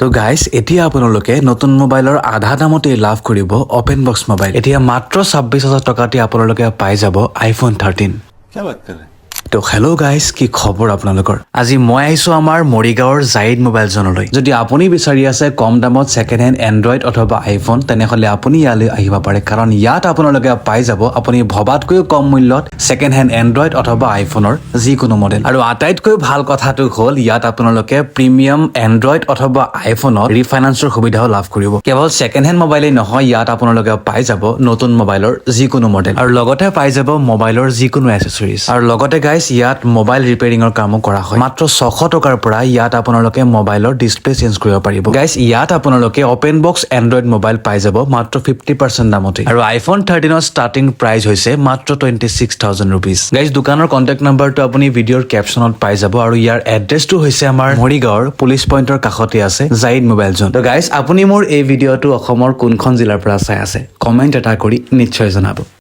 তো গাইস এতিয়া আপোনালোকে নতুন মোবাইলৰ আধা দামতে লাভ কৰিব ওপেন বক্স মোবাইল এতিয়া মাত্ৰ 26,000 টকাতে আপোনালোকে পাই যাব আইফোন 13 क्या बात कर रहे हैं তো হেল্ল' গাইস কি খবৰ আপোনালোকৰ আজি মই আহিছো আমাৰ মৰিগাঁৱৰ জাইদ মোবাইল জনলৈ যদি আপুনি বিচাৰি আছে কম দামত সেকেন্ড হ্যান্ড এন্ড্ৰইড অথবা আইফোন তেনেহলে আপুনি ইয়ালৈ আহিব পাৰে কাৰণ ইয়াত আপোনালোকে পাই যাব আপুনি ভবাতকৈ কম মূল্যত সেকেন্ড হ্যান্ড এন্ড্ৰইড অথবা আইফোনৰ যিকোনো মডেল আৰু আটাইতকৈ ভাল কথাটো হ'ল ইয়াত আপোনালোকে প্ৰিমিয়াম এন্ড্ৰইড অথবা আইফোনৰ ৰিফাইনান্সৰ সুবিধাও লাভ কৰিব কেৱল সেকেন্ড হ্যান্ড মোবাইলেই নহয় ইয়াত আপোনালোকে পাই যাব নতুন মোবাইলৰ যিকোনো মডেল আৰু লগতে পাই যাব মোবাইলৰ যিকোনো এসেসৰিজ আৰু লগতে গাইস ইয়াত মোবাইল ৰিপেয়াৰিংৰ কামো কৰা হয় মাত্ৰ 600 টকাৰ পৰা ইয়াত আপোনালোকে মোবাইলৰ ডিসপ্লে চেঞ্জ কৰিব পাৰিব গাইস ইয়াত আপোনালোকে ওপেন বক্স এন্ড্ৰইড মোবাইল পাই যাব মাত্ৰ 50% দামতে আৰু আইফোন 13 ৰ ষ্টাৰ্টিং প্ৰাইস হৈছে মাত্ৰ 26,000 रुपीस গাইস দোকানৰ কন্টাক্ট নাম্বাৰটো আপুনি ভিডিঅ'ৰ কেপচনত পাই যাব আৰু ইয়াৰ এড্ৰেছটো হৈছে আমাৰ মৰিগাঁৱৰ পুলিচ পইণ্টৰ কাষতে আছে জাইদ মোবাইল জোন তো গাইস আপুনি মোৰ এই ভিডিঅ'টো অসমৰ কোনখন জিলাৰ পৰা চাই আছে কমেন্ট এটা কৰি নিশ্চয় জনাব